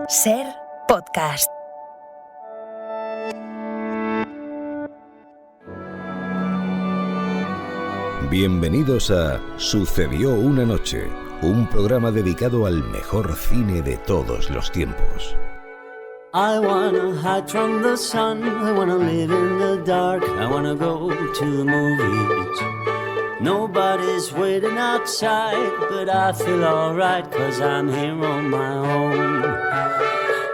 Ser Podcast. Bienvenidos a Sucedió una noche, un programa dedicado al mejor cine de todos los tiempos. I wanna hide from the sun, I wanna live in the dark, I wanna go to the movies. Nobody's waiting outside, but I feel alright, 'cause I'm here on my own.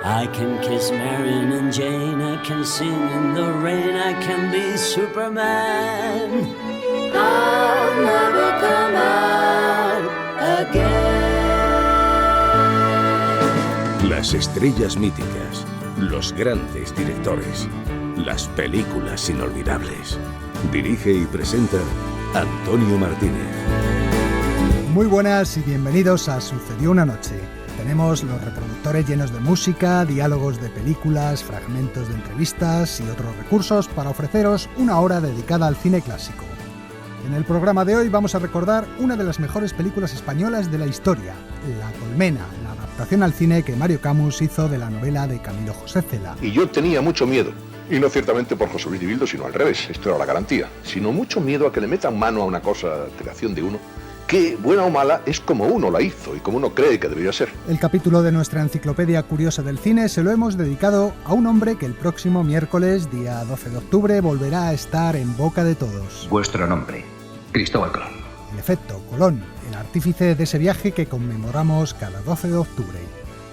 I can kiss Marion and Jane, I can sing in the rain, I can be Superman. I'll never come out again. Las estrellas míticas, los grandes directores, las películas inolvidables. Dirige y presenta Antonio Martínez. Muy buenas y bienvenidos a Sucedió una noche. Tenemos los reproductores llenos de música, diálogos de películas, fragmentos de entrevistas y otros recursos para ofreceros una hora dedicada al cine clásico. En el programa de hoy vamos a recordar una de las mejores películas españolas de la historia, La Colmena, la adaptación al cine que Mario Camus hizo de la novela de Camilo José Cela. Y yo tenía mucho miedo. Y no ciertamente por José Luis Dibildo, sino al revés, esto era la garantía. Sino mucho miedo a que le metan mano a una cosa, creación de uno, que, buena o mala, es como uno la hizo y como uno cree que debería ser. El capítulo de nuestra enciclopedia curiosa del cine se lo hemos dedicado a un hombre que el próximo miércoles, día 12 de octubre, volverá a estar en boca de todos. Vuestro nombre, Cristóbal Colón. En efecto, Colón, el artífice de ese viaje que conmemoramos cada 12 de octubre.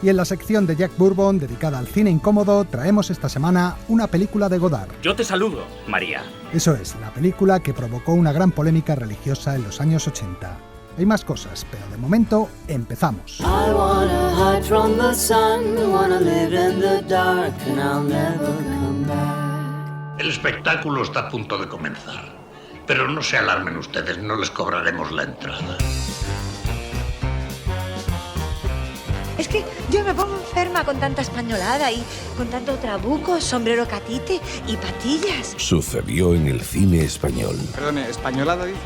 Y en la sección de Jack Bourbon, dedicada al cine incómodo, traemos esta semana una película de Godard. Yo te saludo, María. Eso es, la película que provocó una gran polémica religiosa en los años 80. Hay más cosas, pero de momento, empezamos. El espectáculo está a punto de comenzar. Pero no se alarmen ustedes, no les cobraremos la entrada. Es que yo me pongo enferma con tanta españolada y con tanto trabuco, sombrero catite y patillas. Sucedió en el cine español. Perdone, ¿españolada dice?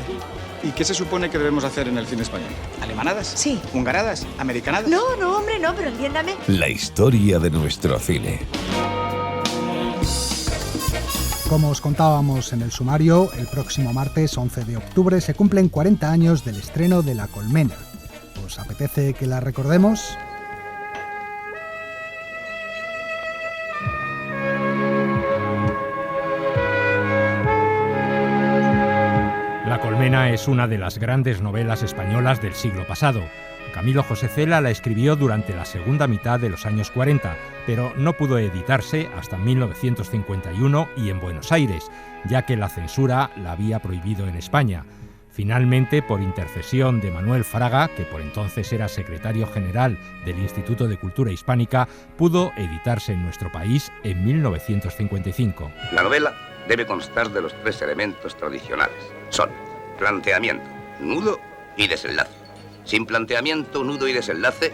¿Y qué se supone que debemos hacer en el cine español? ¿Alemanadas? Sí. ¿Hungaradas? ¿Americanadas? No, hombre, no, pero entiéndame. La historia de nuestro cine. Como os contábamos en el sumario, el próximo martes 11 de octubre se cumplen 40 años del estreno de La Colmena. ¿Os apetece que la recordemos? La Colmena es una de las grandes novelas españolas del siglo pasado. Camilo José Cela la escribió durante la segunda mitad de los años 40, pero no pudo editarse hasta 1951 y en Buenos Aires, ya que la censura la había prohibido en España. Finalmente, por intercesión de Manuel Fraga, que por entonces era secretario general del Instituto de Cultura Hispánica, pudo editarse en nuestro país en 1955. La novela debe constar de los tres elementos tradicionales. Son planteamiento, nudo y desenlace. Sin planteamiento, nudo y desenlace,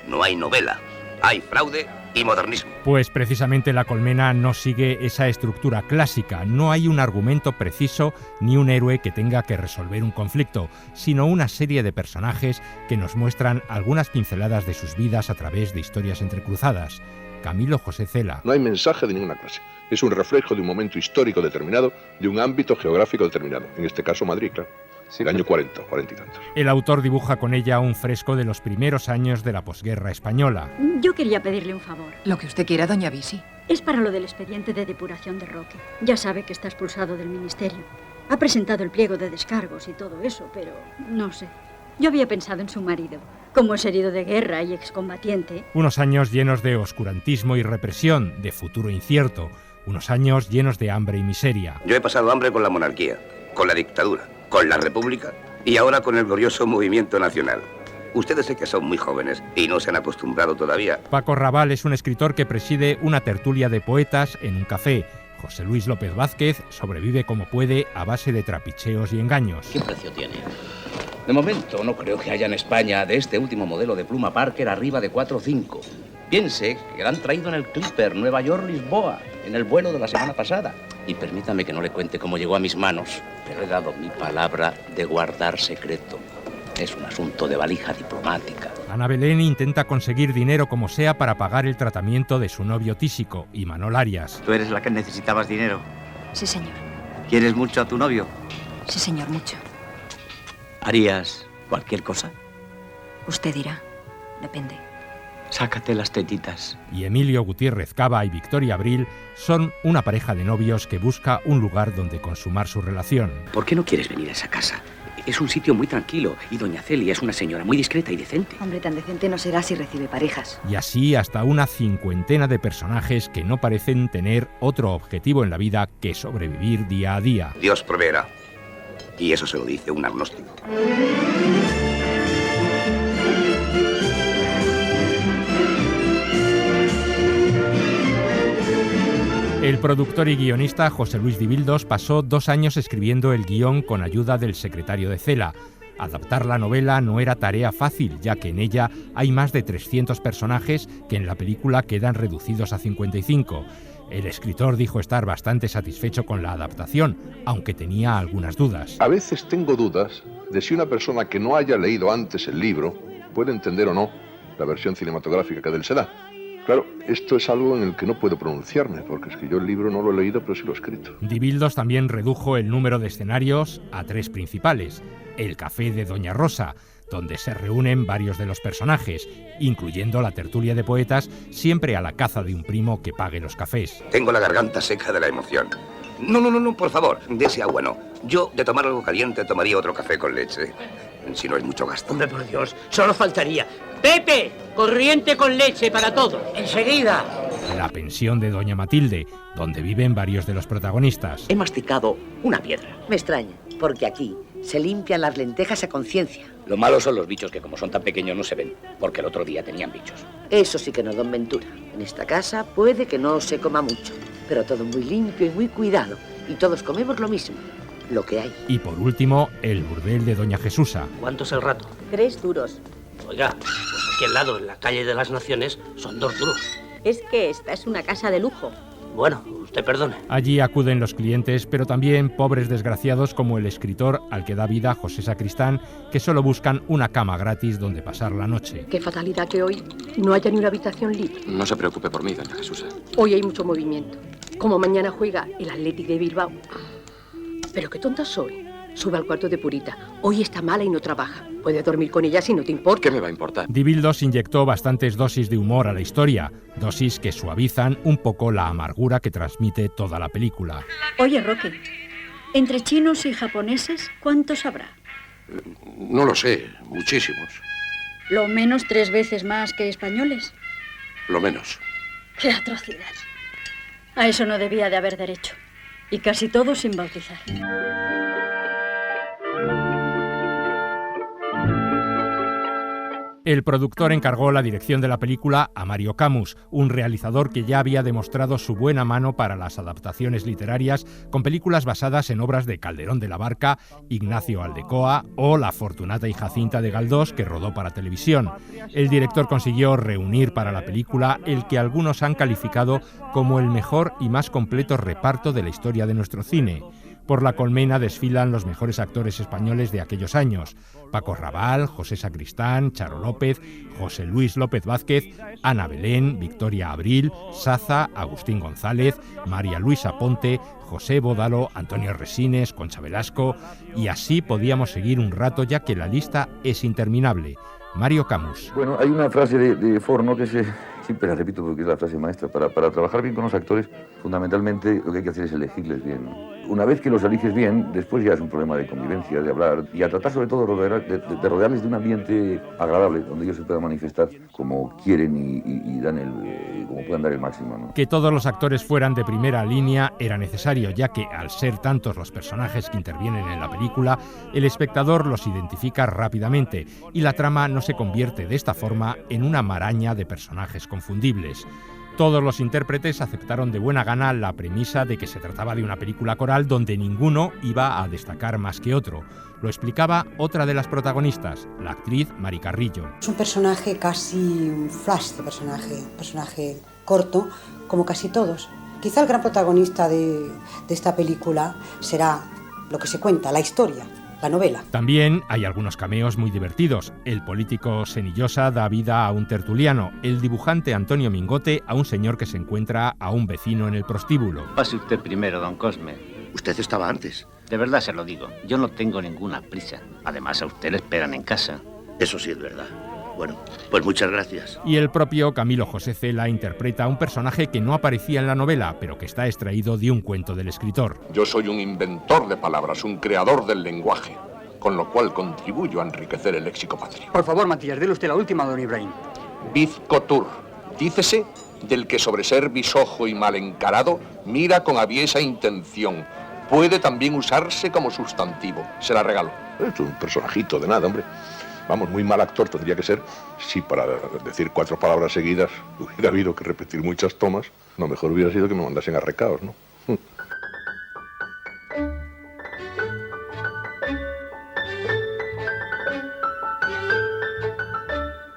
no hay novela. Hay fraude y modernismo. Pues precisamente La Colmena no sigue esa estructura clásica. No hay un argumento preciso ni un héroe que tenga que resolver un conflicto, sino una serie de personajes que nos muestran algunas pinceladas de sus vidas a través de historias entrecruzadas. Camilo José Cela. No hay mensaje de ninguna clase. Es un reflejo de un momento histórico determinado, de un ámbito geográfico determinado. En este caso, Madrid, claro. Sí, el año 40 y tantos. El autor dibuja con ella un fresco de los primeros años de la posguerra española. Yo quería pedirle un favor. Lo que usted quiera, doña Bisi. Es para lo del expediente de depuración de Roque. Ya sabe que está expulsado del ministerio. Ha presentado el pliego de descargos y todo eso, pero no sé. Yo había pensado en su marido. Como es herido de guerra y excombatiente. Unos años llenos de oscurantismo y represión, de futuro incierto. Unos años llenos de hambre y miseria. Yo he pasado hambre con la monarquía, con la dictadura, con la república y ahora con el glorioso movimiento nacional. Ustedes sé que son muy jóvenes y no se han acostumbrado todavía. Paco Raval es un escritor que preside una tertulia de poetas en un café. José Luis López Vázquez sobrevive como puede a base de trapicheos y engaños. ¿Qué precio tiene? De momento no creo que haya en España de este último modelo de pluma Parker arriba de 4 o 5. Piense que la han traído en el Clipper Nueva York-Lisboa, en el vuelo de la semana pasada. Y permítame que no le cuente cómo llegó a mis manos, pero he dado mi palabra de guardar secreto. Es un asunto de valija diplomática. Ana Belén intenta conseguir dinero como sea para pagar el tratamiento de su novio Tísico, Imanol Arias. ¿Tú eres la que necesitabas dinero? Sí, señor. ¿Quieres mucho a tu novio? Sí, señor, mucho. ¿Harías cualquier cosa? Usted dirá. Depende. Sácate las tetitas. Y Emilio Gutiérrez Cava y Victoria Abril son una pareja de novios que busca un lugar donde consumar su relación. ¿Por qué no quieres venir a esa casa? Es un sitio muy tranquilo y doña Celia es una señora muy discreta y decente. Hombre, tan decente no será si recibe parejas. Y así hasta una cincuentena de personajes que no parecen tener otro objetivo en la vida que sobrevivir día a día. Dios proveerá. Y eso se lo dice un agnóstico. El productor y guionista José Luis Dibildos pasó 2 años escribiendo el guión con ayuda del secretario de Cela. Adaptar la novela no era tarea fácil, ya que en ella hay más de 300 personajes que en la película quedan reducidos a 55. El escritor dijo estar bastante satisfecho con la adaptación, aunque tenía algunas dudas. A veces tengo dudas de si una persona que no haya leído antes el libro puede entender o no la versión cinematográfica que de él se da. Claro, esto es algo en el que no puedo pronunciarme, porque es que yo el libro no lo he leído, pero sí lo he escrito. Dibildos también redujo el número de escenarios a 3 principales. El café de Doña Rosa, donde se reúnen varios de los personajes, incluyendo la tertulia de poetas, siempre a la caza de un primo que pague los cafés. Tengo la garganta seca de la emoción. No, por favor, dese agua no. Yo, de tomar algo caliente, tomaría otro café con leche. Si no es mucho gasto. Hombre, por Dios, solo faltaría. ¡Pepe! Corriente con leche para todo. ¡Enseguida! La pensión de Doña Matilde, donde viven varios de los protagonistas. He masticado una piedra. Me extraña, porque aquí se limpian las lentejas a conciencia. Lo malo son los bichos que como son tan pequeños no se ven, porque el otro día tenían bichos. Eso sí que no, don Ventura. En esta casa puede que no se coma mucho, pero todo muy limpio y muy cuidado. Y todos comemos lo mismo, lo que hay. Y por último, el burdel de Doña Jesusa. ¿Cuánto es el rato? 3 duros. Oiga, pues aquí al lado, en la calle de las Naciones, son 2 duros. Es que esta es una casa de lujo. Bueno, usted perdone. Allí acuden los clientes, pero también pobres desgraciados como el escritor al que da vida José Sacristán, que solo buscan una cama gratis donde pasar la noche. Qué fatalidad que hoy no haya ni una habitación libre. No se preocupe por mí, doña Jesusa. Hoy hay mucho movimiento. Como mañana juega el Athletic de Bilbao. Pero qué tonta soy. Sube al cuarto de Purita. Hoy está mala y no trabaja. Puede dormir con ella si no te importa. ¿Qué me va a importar? Dibildos inyectó bastantes dosis de humor a la historia, dosis que suavizan un poco la amargura que transmite toda la película. Oye, Roque, entre chinos y japoneses, ¿cuántos habrá? No lo sé, muchísimos. Lo menos 3 veces más que españoles. Lo menos. ¡Qué atrocidad! A eso no debía de haber derecho. Y casi todo sin bautizar. El productor encargó la dirección de la película a Mario Camus, un realizador que ya había demostrado su buena mano para las adaptaciones literarias con películas basadas en obras de Calderón de la Barca, Ignacio Aldecoa o La Fortunata y Jacinta de Galdós, que rodó para televisión. El director consiguió reunir para la película el que algunos han calificado como el mejor y más completo reparto de la historia de nuestro cine. Por La Colmena desfilan los mejores actores españoles de aquellos años: Paco Raval, José Sacristán, Charo López, José Luis López Vázquez, Ana Belén, Victoria Abril, Saza, Agustín González, María Luisa Ponte, José Bódalo, Antonio Resines, Concha Velasco, y así podíamos seguir un rato, ya que la lista es interminable. Mario Camus. Bueno, hay una frase de Forno que siempre la repito porque es la frase maestra. Para trabajar bien con los actores, fundamentalmente lo que hay que hacer es elegirles bien, ¿no? Una vez que los eliges bien, después ya es un problema de convivencia, de hablar, y a tratar sobre todo de rodearles de un ambiente agradable, donde ellos se puedan manifestar como quieren y dan como puedan dar el máximo, ¿no? Que todos los actores fueran de primera línea era necesario, ya que al ser tantos los personajes que intervienen en la película, el espectador los identifica rápidamente y la trama no se convierte de esta forma en una maraña de personajes confundibles. Todos los intérpretes aceptaron de buena gana la premisa de que se trataba de una película coral donde ninguno iba a destacar más que otro. Lo explicaba otra de las protagonistas, la actriz Mari Carrillo. Es un personaje casi un flash de personaje corto, como casi todos. Quizá el gran protagonista de esta película será lo que se cuenta, la historia la novela. También hay algunos cameos muy divertidos. El político Senillosa da vida a un tertuliano, el dibujante Antonio Mingote a un señor que se encuentra a un vecino en el prostíbulo. Pase usted primero, don Cosme. Usted estaba antes. De verdad se lo digo, yo no tengo ninguna prisa. Además, a usted le esperan en casa. Eso sí es verdad. Bueno, pues muchas gracias. Y el propio Camilo José Cela interpreta a un personaje que no aparecía en la novela, pero que está extraído de un cuento del escritor. Yo soy un inventor de palabras, un creador del lenguaje, con lo cual contribuyo a enriquecer el léxico patrio. Por favor, Matías, dile usted la última, don Ibrahim. Bizcotur, dícese del que sobre ser bisojo y mal encarado, mira con aviesa intención. Puede también usarse como sustantivo. Se la regalo. Es un personajito de nada, hombre. Vamos, muy mal actor tendría que ser si para decir 4 palabras seguidas hubiera habido que repetir muchas tomas. Lo mejor hubiera sido que me mandasen a recaos, ¿no?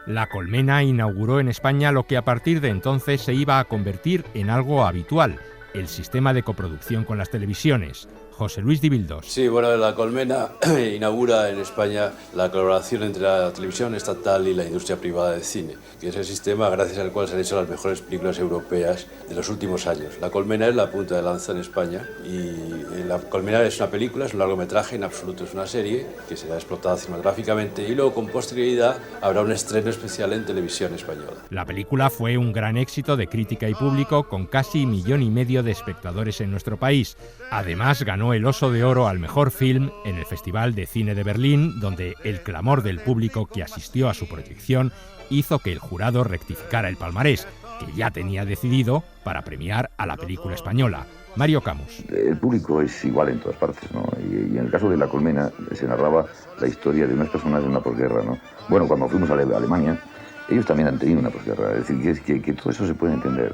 La Colmena inauguró en España lo que a partir de entonces se iba a convertir en algo habitual, el sistema de coproducción con las televisiones. José Luis Dibildos. Sí, bueno, La Colmena inaugura en España la colaboración entre la televisión estatal y la industria privada de cine, que es el sistema gracias al cual se han hecho las mejores películas europeas de los últimos años. La Colmena es la punta de lanza en España y La Colmena es una película, es un largometraje, en absoluto es una serie que será explotada cinematográficamente y luego con posterioridad habrá un estreno especial en televisión española. La película fue un gran éxito de crítica y público con casi 1,5 millones de espectadores en nuestro país. Además ganó el Oso de Oro al mejor film en el Festival de Cine de Berlín, donde el clamor del público que asistió a su proyección hizo que el jurado rectificara el palmarés, que ya tenía decidido para premiar a la película española. Mario Camus. El público es igual en todas partes, ¿no? Y en el caso de La Colmena se narraba la historia de unas personas en una posguerra, ¿no? Bueno, cuando fuimos a Alemania, ellos también han tenido una posguerra, es decir, que todo eso se puede entender.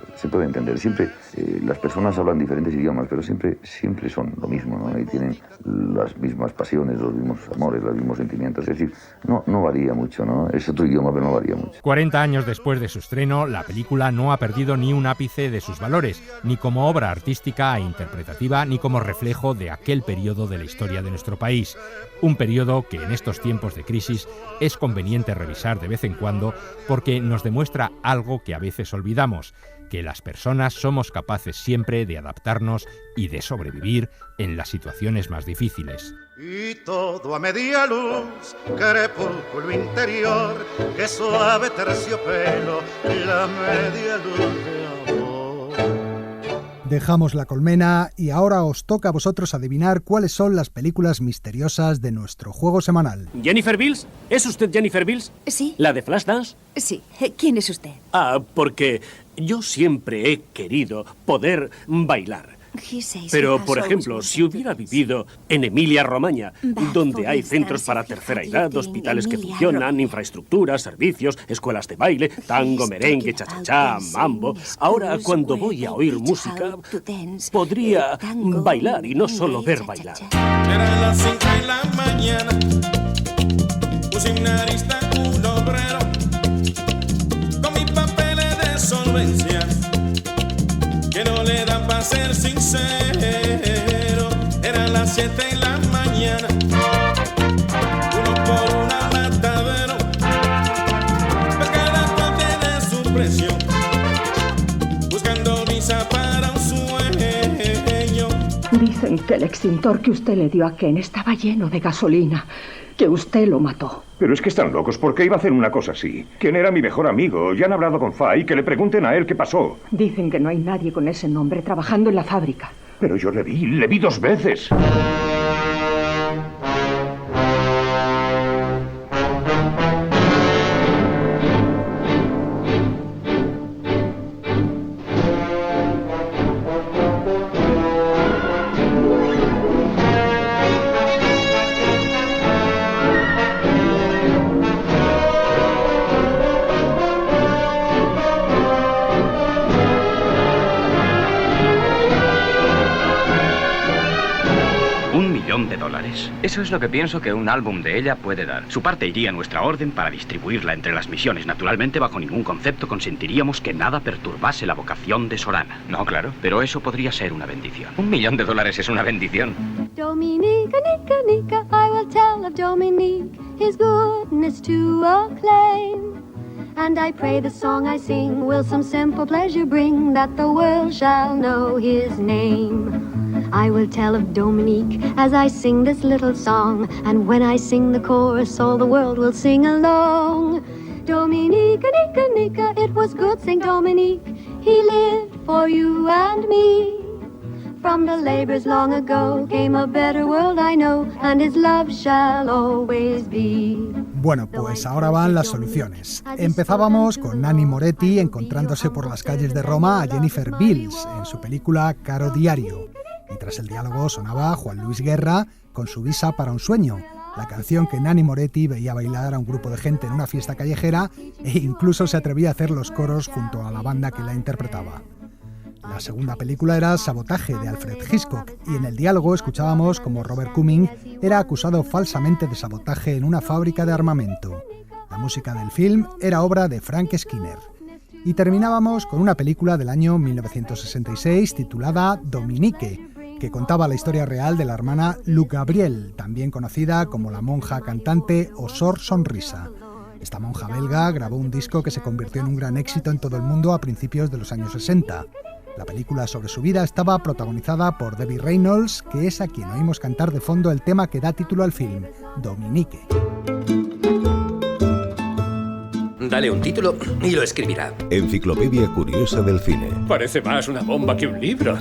Siempre las personas hablan diferentes idiomas, pero siempre son lo mismo, ¿no? Y tienen las mismas pasiones, los mismos amores, los mismos sentimientos, es decir, no varía mucho, ¿no? Es otro idioma, pero no varía mucho. 40 años después de su estreno, la película no ha perdido ni un ápice de sus valores, ni como obra artística e interpretativa, ni como reflejo de aquel periodo de la historia de nuestro país. Un periodo que en estos tiempos de crisis es conveniente revisar de vez en cuando porque nos demuestra algo que a veces olvidamos, que las personas somos capaces siempre de adaptarnos y de sobrevivir en las situaciones más difíciles. Y todo a media luz, crepúsculo interior, que suave terciopelo, la media luz de amor. Dejamos La Colmena y ahora os toca a vosotros adivinar cuáles son las películas misteriosas de nuestro juego semanal. ¿Jennifer Bills? ¿Es usted Jennifer Bills? Sí. ¿La de Flashdance? Sí. ¿Quién es usted? Porque yo siempre he querido poder bailar. Pero, por ejemplo, si hubiera vivido en Emilia-Romagna, donde hay centros para tercera edad, hospitales que funcionan, infraestructuras, servicios, escuelas de baile, tango, merengue, cha-cha-cha, mambo, ahora cuando voy a oír música, podría bailar y no solo ver bailar. Eran las 5 de la mañana, un seminarista, un obrero, con mis papeles de solvencia, que no le dan para ser sincero. Eran las 7 de la mañana, uno por una matadero, porque cada cual tiene su precio, buscando visa para un sueño. Dicen que el extintor que usted le dio a Ken estaba lleno de gasolina, que usted lo mató. Pero es que están locos, ¿por qué iba a hacer una cosa así? ¿Quién era mi mejor amigo? Ya han hablado con Fay, que le pregunten a él qué pasó. Dicen que no hay nadie con ese nombre trabajando en la fábrica. Pero yo le vi 2 veces. Eso es lo que pienso que un álbum de ella puede dar. Su parte iría a nuestra orden para distribuirla entre las misiones. Naturalmente, bajo ningún concepto consentiríamos que nada perturbase la vocación de Sorana. No, claro, pero eso podría ser una bendición. $1 millón es una bendición. Dominica, Nica, Nica, I will tell of Dominique, his goodness to acclaim. And I pray the song I sing will some simple pleasure bring, that the world shall know his name. I will tell of Dominique as I sing this little song, and when I sing the chorus, all the world will sing along. Dominica, Nica, Nica, it was good Saint Dominique, he lived for you and me. From the labors long ago came a better world I know, and his love shall always be. Bueno, pues ahora van las soluciones. Empezábamos con Nanni Moretti encontrándose por las calles de Roma a Jennifer Beals en su película Caro Diario. Y tras el diálogo sonaba Juan Luis Guerra con su Visa para un sueño, la canción que Nanni Moretti veía bailar a un grupo de gente en una fiesta callejera e incluso se atrevía a hacer los coros junto a la banda que la interpretaba. La segunda película era Sabotaje, de Alfred Hitchcock, y en el diálogo escuchábamos como Robert Cumming era acusado falsamente de sabotaje en una fábrica de armamento. La música del film era obra de Frank Skinner. Y terminábamos con una película del año 1966 titulada Dominique, que contaba la historia real de la hermana Luc Gabriel, también conocida como la monja cantante o Sor Sonrisa. Esta monja belga grabó un disco que se convirtió en un gran éxito en todo el mundo a principios de los años 60. La película sobre su vida estaba protagonizada por Debbie Reynolds, que es a quien oímos cantar de fondo el tema que da título al film, Dominique. Dale un título y lo escribirá. Enciclopedia Curiosa del Cine. Parece más una bomba que un libro.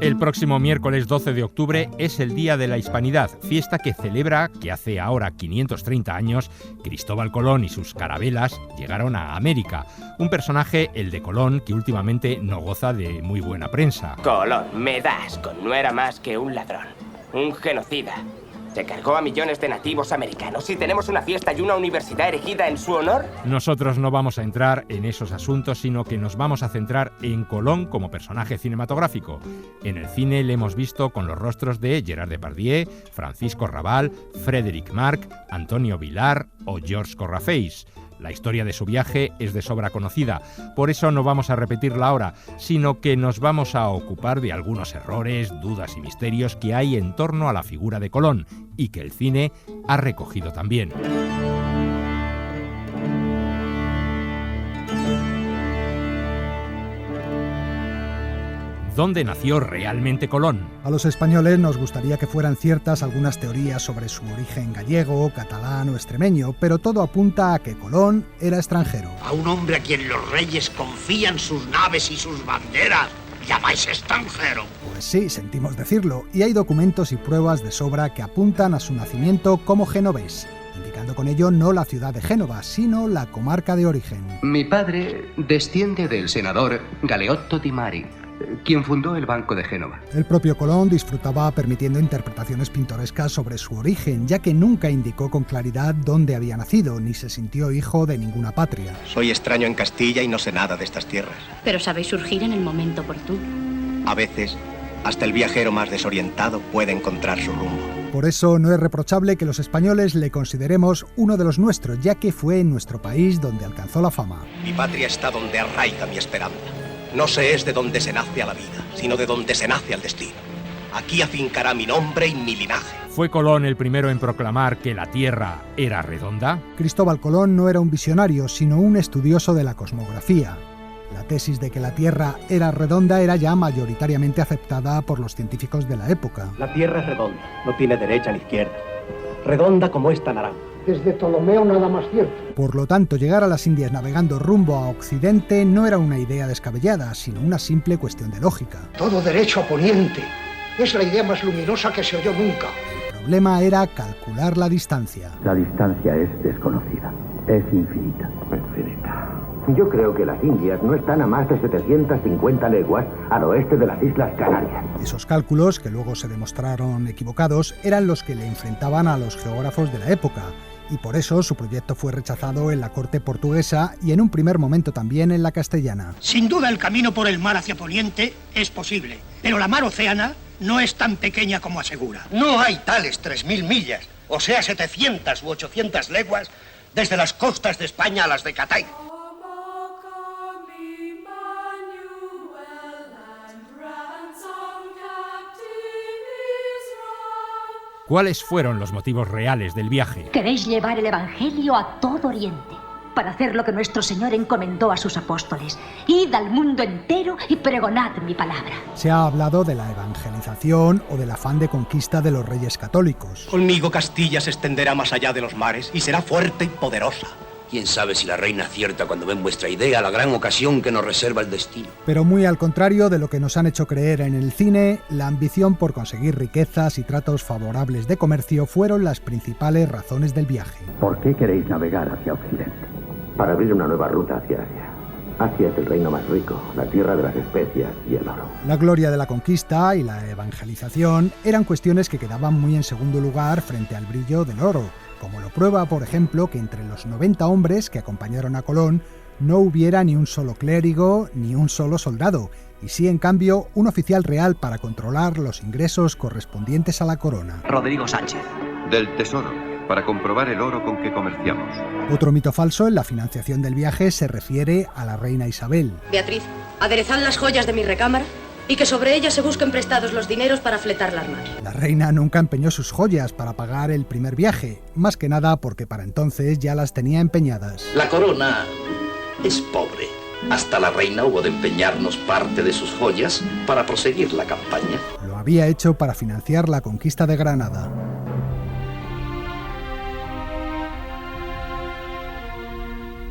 El próximo miércoles 12 de octubre es el Día de la Hispanidad, fiesta que celebra que hace ahora 530 años Cristóbal Colón y sus carabelas llegaron a América. Un personaje, el de Colón, que últimamente no goza de muy buena prensa. Colón, me da asco, no era más que un ladrón, un genocida. Se cargó a millones de nativos americanos y tenemos una fiesta y una universidad erigida en su honor. Nosotros no vamos a entrar en esos asuntos, sino que nos vamos a centrar en Colón como personaje cinematográfico. En el cine le hemos visto con los rostros de Gerard Depardieu, Francisco Rabal, Frédéric March, Antonio Vilar o Georges Corrafeis. La historia de su viaje es de sobra conocida, por eso no vamos a repetirla ahora, sino que nos vamos a ocupar de algunos errores, dudas y misterios que hay en torno a la figura de Colón y que el cine ha recogido también. ¿Dónde nació realmente Colón? A los españoles nos gustaría que fueran ciertas algunas teorías sobre su origen gallego, catalán o extremeño, pero todo apunta a que Colón era extranjero. A un hombre a quien los reyes confían sus naves y sus banderas, ¿llamáis extranjero? Pues sí, sentimos decirlo, y hay documentos y pruebas de sobra que apuntan a su nacimiento como genovés, indicando con ello no la ciudad de Génova, sino la comarca de origen. Mi padre desciende del senador Galeotto di Mari, quien fundó el Banco de Génova. El propio Colón disfrutaba permitiendo interpretaciones pintorescas sobre su origen, ya que nunca indicó con claridad dónde había nacido, ni se sintió hijo de ninguna patria. Soy extraño en Castilla y no sé nada de estas tierras. Pero sabéis surgir en el momento oportuno. A veces, hasta el viajero más desorientado puede encontrar su rumbo. Por eso no es reprochable que los españoles le consideremos uno de los nuestros, ya que fue en nuestro país donde alcanzó la fama. Mi patria está donde arraiga mi esperanza. No se es de donde se nace a la vida, sino de donde se nace al destino. Aquí afincará mi nombre y mi linaje. ¿Fue Colón el primero en proclamar que la Tierra era redonda? Cristóbal Colón no era un visionario, sino un estudioso de la cosmografía. La tesis de que la Tierra era redonda era ya mayoritariamente aceptada por los científicos de la época. La Tierra es redonda, no tiene derecha ni izquierda. Redonda como esta naranja. Desde Ptolomeo nada más cierto. Por lo tanto, llegar a las Indias navegando rumbo a Occidente no era una idea descabellada, sino una simple cuestión de lógica. Todo derecho a poniente. Es la idea más luminosa que se oyó nunca. El problema era calcular la distancia. La distancia es desconocida. Es infinita. Infinita. Yo creo que las Indias no están a más de 750 leguas al oeste de las Islas Canarias. Esos cálculos, que luego se demostraron equivocados, eran los que le enfrentaban a los geógrafos de la época, y por eso su proyecto fue rechazado en la corte portuguesa y en un primer momento también en la castellana. Sin duda el camino por el mar hacia Poniente es posible, pero la mar Océana no es tan pequeña como asegura. No hay tales 3.000 millas, o sea 700 u 800 leguas, desde las costas de España a las de Catay. ¿Cuáles fueron los motivos reales del viaje? Queréis llevar el Evangelio a todo Oriente, para hacer lo que nuestro Señor encomendó a sus apóstoles. Id al mundo entero y pregonad mi palabra. Se ha hablado de la evangelización o del afán de conquista de los reyes católicos. Conmigo Castilla se extenderá más allá de los mares y será fuerte y poderosa. ¿Quién sabe si la reina acierta cuando ve en vuestra idea la gran ocasión que nos reserva el destino? Pero muy al contrario de lo que nos han hecho creer en el cine, la ambición por conseguir riquezas y tratos favorables de comercio fueron las principales razones del viaje. ¿Por qué queréis navegar hacia Occidente? Para abrir una nueva ruta hacia Asia. Asia es el reino más rico, la tierra de las especias y el oro. La gloria de la conquista y la evangelización eran cuestiones que quedaban muy en segundo lugar frente al brillo del oro, como lo prueba, por ejemplo, que entre los 90 hombres que acompañaron a Colón no hubiera ni un solo clérigo ni un solo soldado, y sí, en cambio, un oficial real para controlar los ingresos correspondientes a la corona. Rodrigo Sánchez. Del Tesoro, para comprobar el oro con que comerciamos. Otro mito falso en la financiación del viaje se refiere a la reina Isabel. Beatriz, aderezad las joyas de mi recámara y que sobre ellas se busquen prestados los dineros para fletar las naves. La reina nunca empeñó sus joyas para pagar el primer viaje, más que nada porque para entonces ya las tenía empeñadas. La corona es pobre. Hasta la reina hubo de empeñarnos parte de sus joyas para proseguir la campaña. Lo había hecho para financiar la conquista de Granada.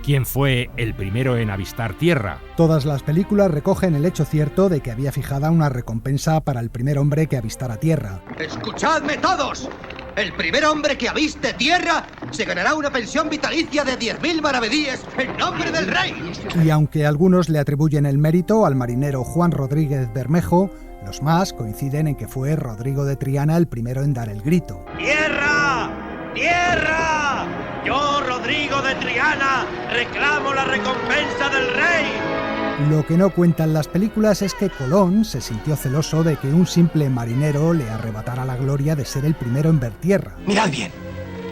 ¿Quién fue el primero en avistar tierra? Todas las películas recogen el hecho cierto de que había fijada una recompensa para el primer hombre que avistara tierra. ¡Escuchadme todos! El primer hombre que aviste tierra se ganará una pensión vitalicia de 10.000 maravedíes en nombre del rey. Y aunque algunos le atribuyen el mérito al marinero Juan Rodríguez Bermejo, los más coinciden en que fue Rodrigo de Triana el primero en dar el grito. ¡Tierra! ¡Tierra! Yo, Rodrigo de Triana, reclamo la recompensa del rey. Lo que no cuentan las películas es que Colón se sintió celoso de que un simple marinero le arrebatara la gloria de ser el primero en ver tierra. Mirad bien,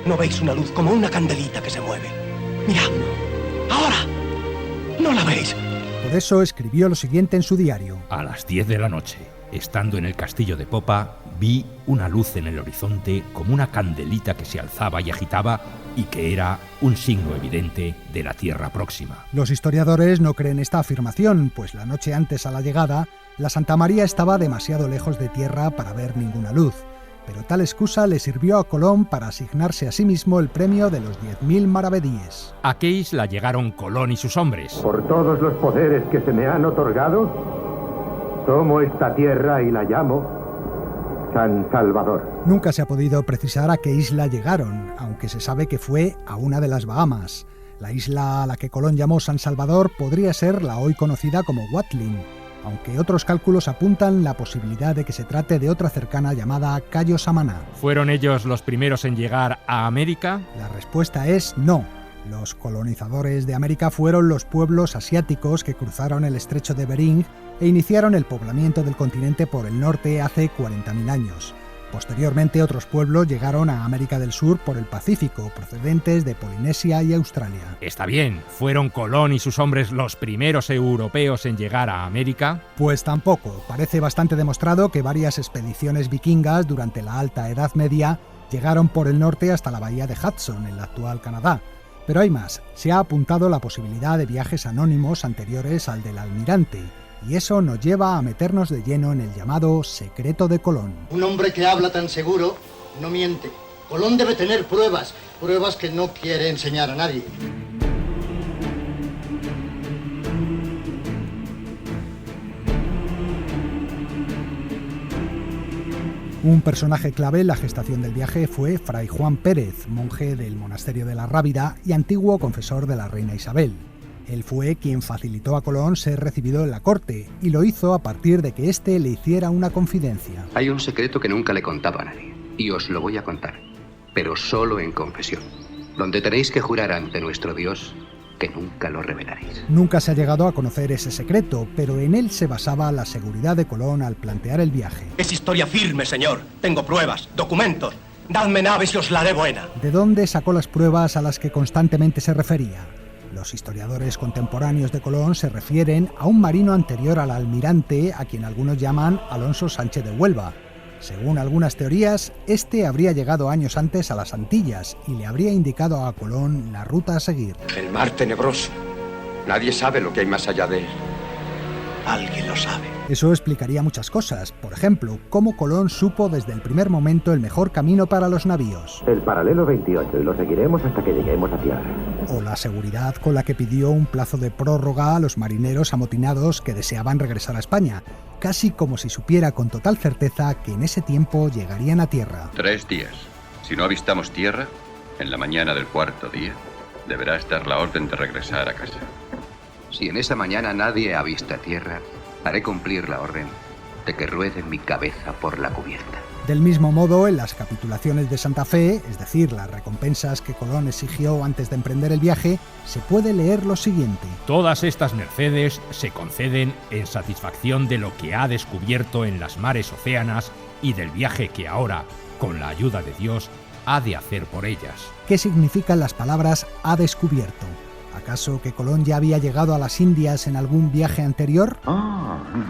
¿no veis una luz como una candelita que se mueve? Mirad, ahora, ¿no la veis? Por eso escribió lo siguiente en su diario. A las 10 de la noche, estando en el castillo de popa, vi una luz en el horizonte como una candelita que se alzaba y agitaba y que era un signo evidente de la tierra próxima. Los historiadores no creen esta afirmación, pues la noche antes a la llegada, la Santa María estaba demasiado lejos de tierra para ver ninguna luz, pero tal excusa le sirvió a Colón para asignarse a sí mismo el premio de los 10.000 maravedíes. ¿A qué isla llegaron Colón y sus hombres? Por todos los poderes que se me han otorgado, tomo esta tierra y la llamo San Salvador. Nunca se ha podido precisar a qué isla llegaron, aunque se sabe que fue a una de las Bahamas. La isla a la que Colón llamó San Salvador podría ser la hoy conocida como Watling, aunque otros cálculos apuntan la posibilidad de que se trate de otra cercana llamada Cayo Samaná. ¿Fueron ellos los primeros en llegar a América? La respuesta es no. Los colonizadores de América fueron los pueblos asiáticos que cruzaron el estrecho de Bering e iniciaron el poblamiento del continente por el norte hace 40.000 años. Posteriormente, otros pueblos llegaron a América del Sur por el Pacífico, procedentes de Polinesia y Australia. Está bien, ¿fueron Colón y sus hombres los primeros europeos en llegar a América? Pues tampoco. Parece bastante demostrado que varias expediciones vikingas durante la Alta Edad Media llegaron por el norte hasta la bahía de Hudson, en el actual Canadá. Pero hay más. Se ha apuntado la posibilidad de viajes anónimos anteriores al del Almirante, y eso nos lleva a meternos de lleno en el llamado secreto de Colón. Un hombre que habla tan seguro no miente. Colón debe tener pruebas que no quiere enseñar a nadie. Un personaje clave en la gestación del viaje fue Fray Juan Pérez, monje del monasterio de la Rábida y antiguo confesor de la reina Isabel. Él fue quien facilitó a Colón ser recibido en la corte, y lo hizo a partir de que éste le hiciera una confidencia. Hay un secreto que nunca le he contado a nadie, y os lo voy a contar, pero solo en confesión, donde tenéis que jurar ante nuestro Dios que nunca lo revelaréis. Nunca se ha llegado a conocer ese secreto, pero en él se basaba la seguridad de Colón al plantear el viaje. Es historia firme, señor. Tengo pruebas, documentos. Dadme naves y os la haré buena. ¿De dónde sacó las pruebas a las que constantemente se refería? Los historiadores contemporáneos de Colón se refieren a un marino anterior al almirante, a quien algunos llaman Alonso Sánchez de Huelva. Según algunas teorías, este habría llegado años antes a las Antillas y le habría indicado a Colón la ruta a seguir. El mar tenebroso. Nadie sabe lo que hay más allá de él. Alguien lo sabe. Eso explicaría muchas cosas. Por ejemplo, cómo Colón supo desde el primer momento el mejor camino para los navíos. El paralelo 28 y lo seguiremos hasta que lleguemos a tierra. O la seguridad con la que pidió un plazo de prórroga a los marineros amotinados que deseaban regresar a España, casi como si supiera con total certeza que en ese tiempo llegarían a tierra. 3 días. Si no avistamos tierra, en la mañana del 4º día, deberá estar la orden de regresar a casa. Si en esa mañana nadie avista tierra, haré cumplir la orden de que ruede mi cabeza por la cubierta. Del mismo modo, en las capitulaciones de Santa Fe, es decir, las recompensas que Colón exigió antes de emprender el viaje, se puede leer lo siguiente. Todas estas mercedes se conceden en satisfacción de lo que ha descubierto en las mares océanas y del viaje que ahora, con la ayuda de Dios, ha de hacer por ellas. ¿Qué significan las palabras «ha descubierto»? ¿Acaso que Colón ya había llegado a las Indias en algún viaje anterior?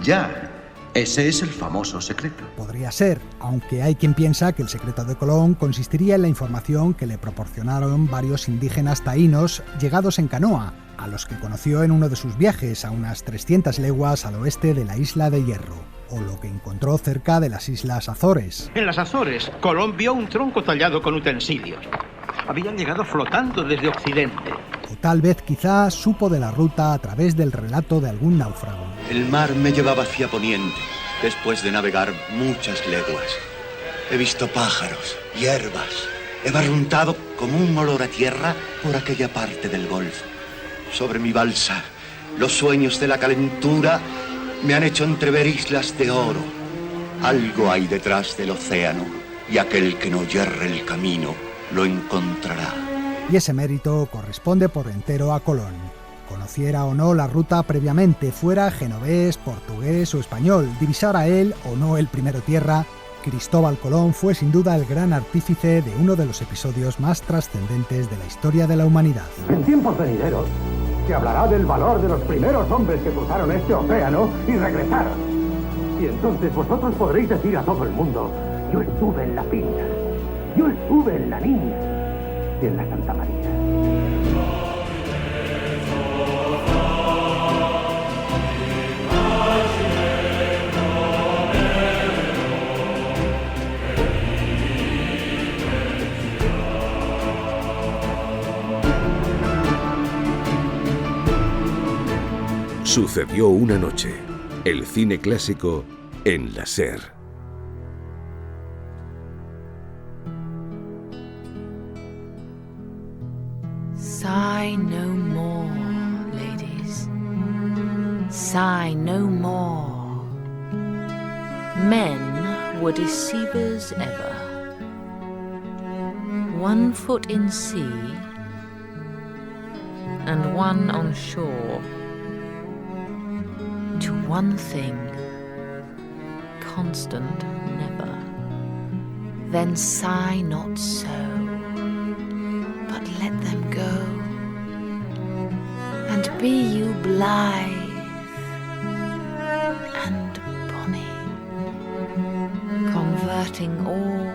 Ya. Ese es el famoso secreto. Podría ser, aunque hay quien piensa que el secreto de Colón consistiría en la información que le proporcionaron varios indígenas taínos llegados en canoa, a los que conoció en uno de sus viajes a unas 300 leguas al oeste de la Isla de Hierro, o lo que encontró cerca de las Islas Azores. En las Azores, Colón vio un tronco tallado con utensilios. Habían llegado flotando desde Occidente. O tal vez quizá supo de la ruta a través del relato de algún náufrago. El mar me llevaba hacia poniente, después de navegar muchas leguas. He visto pájaros, hierbas. He barruntado como un olor a tierra por aquella parte del Golfo. Sobre mi balsa, los sueños de la calentura me han hecho entrever islas de oro. Algo hay detrás del océano, y aquel que no yerre el camino lo encontrará. Y ese mérito corresponde por entero a Colón. Conociera o no la ruta previamente, fuera genovés, portugués o español, divisara él o no el primero tierra, Cristóbal Colón fue sin duda el gran artífice de uno de los episodios más trascendentes de la historia de la humanidad. En tiempos venideros se hablará del valor de los primeros hombres que cruzaron este océano y regresaron. Y entonces vosotros podréis decir a todo el mundo: yo estuve en la Pinta, yo estuve en la Niña y en la Santa María. Sucedió una noche. El cine clásico en la SER. Sigh no more, ladies. Sigh no more. Men were deceivers ever. 1 foot in sea and 1 on shore. To one thing, constant never. Then sigh not so, but let them go. And be you blithe and bonny, converting all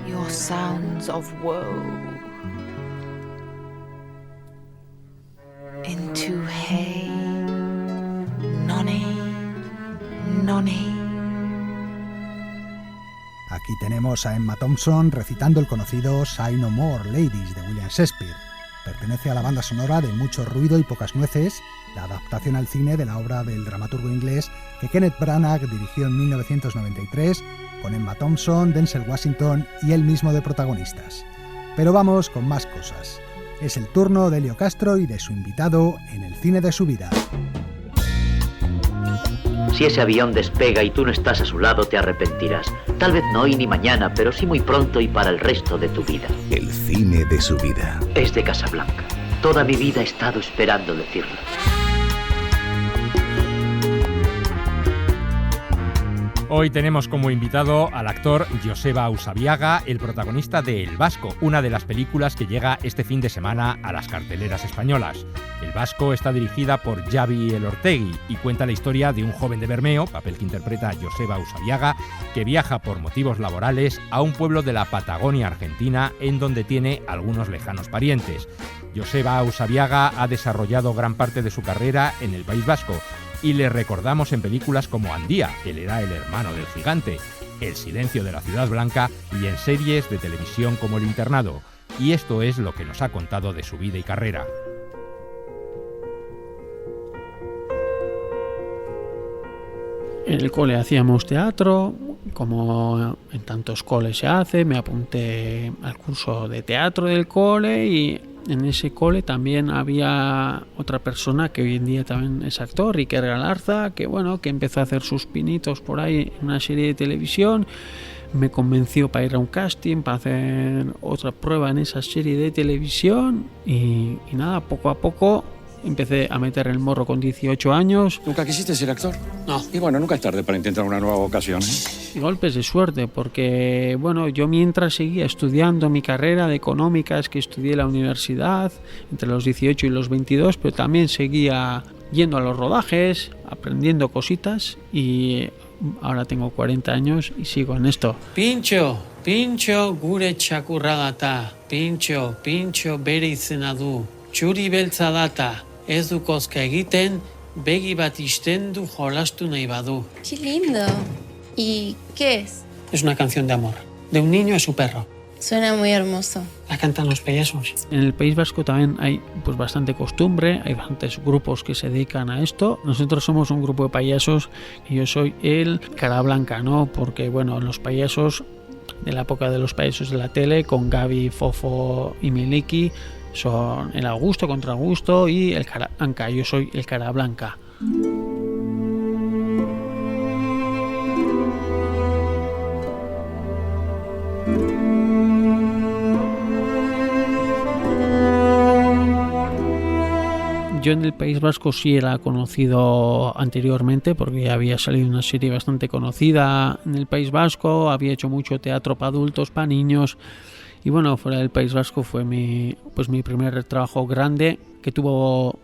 your sounds of woe into hey, nonny, nonny. Aquí tenemos a Emma Thompson recitando el conocido Sigh No More, Ladies, de William Shakespeare. Pertenece a la banda sonora de Mucho ruido y pocas nueces, la adaptación al cine de la obra del dramaturgo inglés que Kenneth Branagh dirigió en 1993, con Emma Thompson, Denzel Washington y él mismo de protagonistas. Pero vamos con más cosas. Es el turno de Helio Castro y de su invitado en el cine de su vida. Si ese avión despega y tú no estás a su lado, te arrepentirás. Tal vez no hoy ni mañana, pero sí muy pronto y para el resto de tu vida. El cine de su vida. Es de Casablanca. Toda mi vida he estado esperando decirlo. Hoy tenemos como invitado al actor Joseba Usabiaga, el protagonista de El Vasco, una de las películas que llega este fin de semana a las carteleras españolas. El Vasco está dirigida por Xavi Elortegui y cuenta la historia de un joven de Bermeo, papel que interpreta Joseba Usabiaga, que viaja por motivos laborales a un pueblo de la Patagonia argentina en donde tiene algunos lejanos parientes. Joseba Usabiaga ha desarrollado gran parte de su carrera en el País Vasco y le recordamos en películas como Andía, él era el hermano del gigante, El silencio de la ciudad blanca y en series de televisión como El internado. Y esto es lo que nos ha contado de su vida y carrera. En el cole hacíamos teatro, como en tantos coles se hace, me apunté al curso de teatro del cole y en ese cole también había otra persona que hoy en día también es actor, Iker Galarza, que empezó a hacer sus pinitos por ahí en una serie de televisión. Me convenció para ir a un casting, para hacer otra prueba en esa serie de televisión y nada, poco a poco empecé a meter el morro con 18 años. ¿Nunca quisiste ser actor? No. Y bueno, nunca es tarde para intentar una nueva ocasión, ¿eh? Y golpes de suerte, porque yo mientras seguía estudiando mi carrera de económicas que estudié en la universidad entre los 18 y los 22, pero también seguía yendo a los rodajes, aprendiendo cositas y ahora tengo 40 años y sigo en esto. Pintxo, gure txakurra data. Pintxo, bere izena du. Txuri beltza data. Ez du kozka egiten, begi bat ixten du jolastu nahi badu. Qué lindo. ¿Y qué es? Es una canción de amor, de un niño a su perro. Suena muy hermoso. La cantan los payasos. En el País Vasco también hay bastante costumbre, hay bastantes grupos que se dedican a esto. Nosotros somos un grupo de payasos y yo soy el cara blanca, ¿no? Porque los payasos de la época de los payasos de la tele, con Gaby, Fofo y Miliki, son el Augusto contra Augusto y el cara blanca. Yo soy el cara blanca. Yo en el País Vasco sí era conocido anteriormente porque había salido una serie bastante conocida en el País Vasco, había hecho mucho teatro para adultos, para niños y fuera del País Vasco fue mi primer trabajo grande que tuvo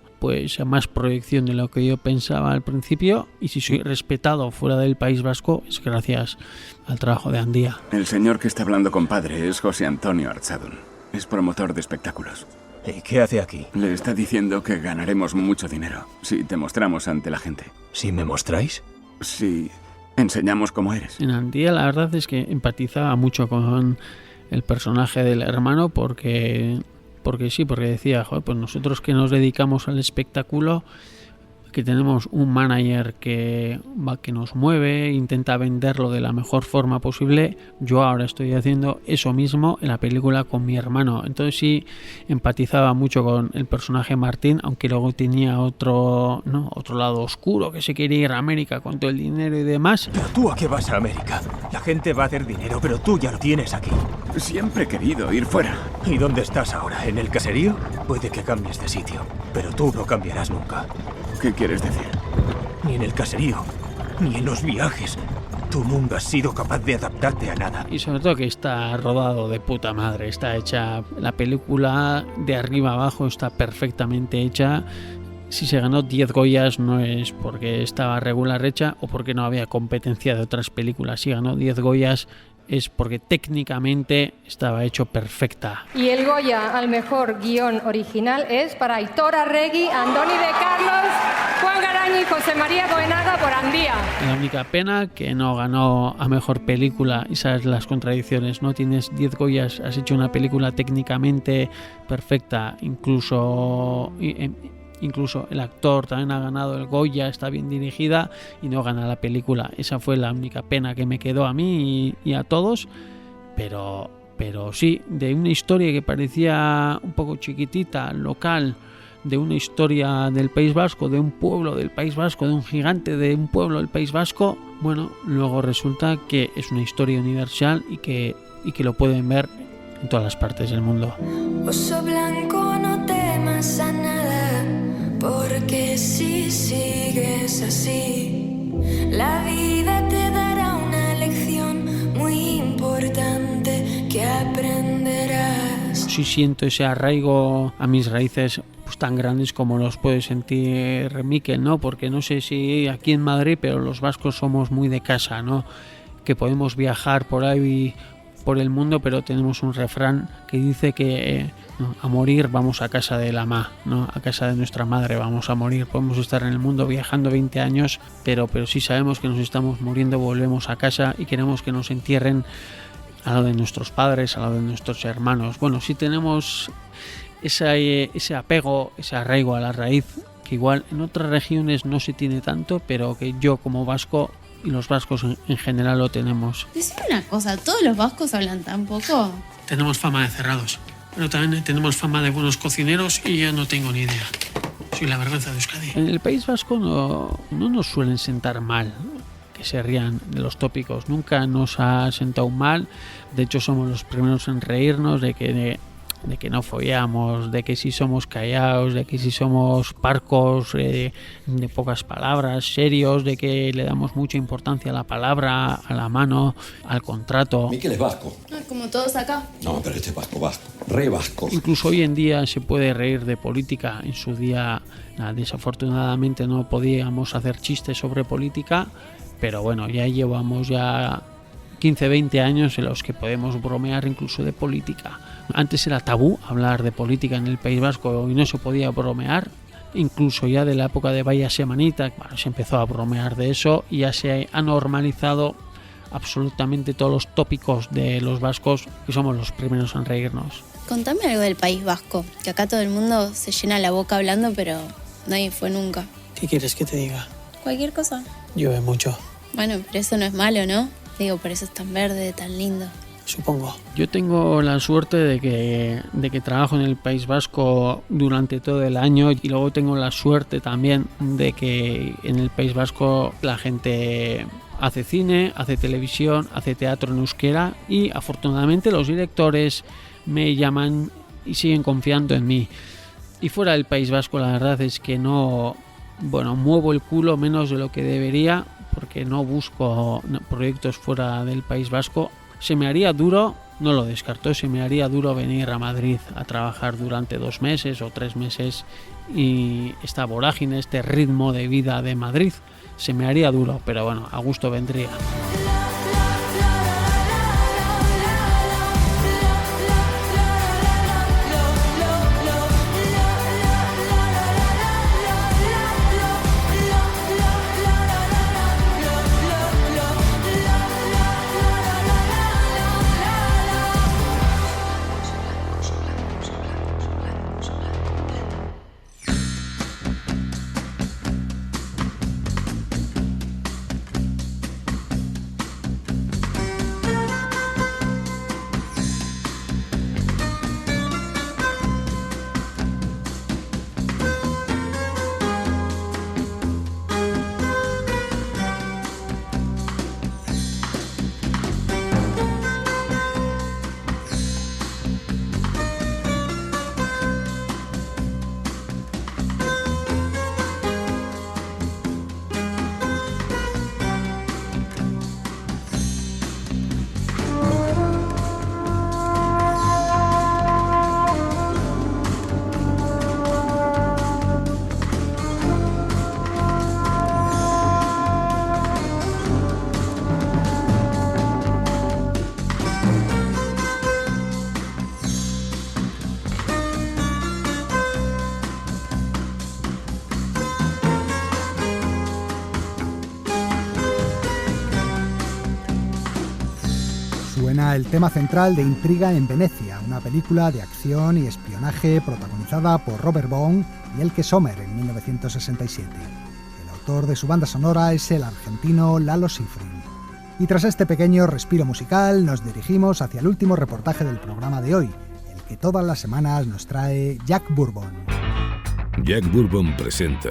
más proyección de lo que yo pensaba al principio y si soy respetado fuera del País Vasco es gracias al trabajo de Andía. El señor que está hablando con padre es José Antonio Archadun, es promotor de espectáculos. ¿Y qué hace aquí? Le está diciendo que ganaremos mucho dinero si te mostramos ante la gente. ¿Si me mostráis? Si enseñamos cómo eres. En Andía la verdad es que empatizaba mucho con el personaje del hermano porque decía, pues nosotros que nos dedicamos al espectáculo, que tenemos un manager que nos mueve, intenta venderlo de la mejor forma posible. Yo ahora estoy haciendo eso mismo en la película con mi hermano. Entonces sí empatizaba mucho con el personaje Martín, aunque luego tenía otro lado oscuro, que se quería ir a América con todo el dinero y demás. ¿Pero tú a qué vas a América? La gente va a hacer dinero, pero tú ya lo tienes aquí. Siempre he querido ir fuera. ¿Y dónde estás ahora? ¿En el caserío? Puede que cambies de sitio, pero tú no cambiarás nunca. ¿Qué quieres decir? Ni en el caserío, ni en los viajes. Tú nunca has sido capaz de adaptarte a nada. Y sobre todo que está rodado de puta madre. Está hecha, la película de arriba abajo está perfectamente hecha. Si se ganó 10 Goyas no es porque estaba regular hecha o porque no había competencia de otras películas. Si ganó 10 Goyas es porque técnicamente estaba hecho perfecta. Y el Goya al mejor guión original es para Aitor Arregui, Andoni de Carlos, Juan Garaño y José María Goenaga por Andía. La única pena que no ganó a mejor película, y sabes las contradicciones, no tienes 10 Goyas, has hecho una película técnicamente perfecta, incluso el actor también ha ganado el Goya, está bien dirigida y no gana la película. Esa fue la única pena que me quedó a mí y a todos, pero sí, de una historia que parecía un poco chiquitita, local, de una historia del País Vasco, de un pueblo del País Vasco, de un gigante de un pueblo del País Vasco, luego resulta que es una historia universal y que lo pueden ver en todas las partes del mundo. Oso blanco, no temas a nada, porque si sigues así, la vida te dará un si siento ese arraigo a mis raíces pues tan grandes como los puede sentir Mikel, ¿no? Porque no sé si aquí en Madrid, pero los vascos somos muy de casa, ¿no? Que podemos viajar por ahí por el mundo, pero tenemos un refrán que dice que no, a morir vamos a casa de la ma, ¿no? A casa de nuestra madre vamos a morir. Podemos estar en el mundo viajando 20 años, pero si sabemos que nos estamos muriendo, volvemos a casa y queremos que nos entierren al lado de nuestros padres, al lado de nuestros hermanos. Bueno, si tenemos ese apego, ese arraigo a la raíz, que igual en otras regiones no se tiene tanto, pero que yo como vasco y los vascos en general lo tenemos. Decime una cosa, ¿todos los vascos hablan tan poco? Tenemos fama de cerrados, pero también tenemos fama de buenos cocineros y yo no tengo ni idea. Soy la vergüenza de Euskadi. En el País Vasco no nos suelen sentar mal que se rían de los tópicos. Nunca nos ha sentado mal. De hecho, somos los primeros en reírnos de que no follamos, de que si somos callados, de que si somos parcos, de pocas palabras, serios, de que le damos mucha importancia a la palabra, a la mano, al contrato. Mikel es vasco. Como todos acá. No, pero este es vasco, re vasco. Incluso hoy en día se puede reír de política. En su día, desafortunadamente, no podíamos hacer chistes sobre política, pero bueno, ya llevamos 15, 20 años en los que podemos bromear incluso de política. Antes era tabú hablar de política en el País Vasco y no se podía bromear. Incluso ya de la época de Vaya Semanita, bueno, se empezó a bromear de eso y ya se ha normalizado absolutamente todos los tópicos de los vascos, que somos los primeros en reírnos. Contame algo del País Vasco, que acá todo el mundo se llena la boca hablando, pero nadie fue nunca. ¿Qué quieres que te diga? Cualquier cosa. Llueve mucho. Bueno, pero eso no es malo, ¿no? Digo, por eso es tan verde, tan lindo. Supongo. Yo tengo la suerte de que trabajo en el País Vasco durante todo el año y luego tengo la suerte también de que en el País Vasco la gente hace cine, hace televisión, hace teatro en euskera y afortunadamente los directores me llaman y siguen confiando en mí. Y fuera del País Vasco la verdad es que muevo el culo menos de lo que debería, porque no busco proyectos fuera del País Vasco. Se me haría duro, no lo descarto, se me haría duro venir a Madrid a trabajar durante 2 meses o 3 meses y esta vorágine, este ritmo de vida de Madrid, se me haría duro, pero bueno, a gusto vendría. Suena el tema central de Intriga en Venecia, una película de acción y espionaje protagonizada por Robert Vaughn y Elke Sommer en 1967. El autor de su banda sonora es el argentino Lalo Schifrin. Y tras este pequeño respiro musical nos dirigimos hacia el último reportaje del programa de hoy, el que todas las semanas nos trae Jack Bourbon. Jack Bourbon presenta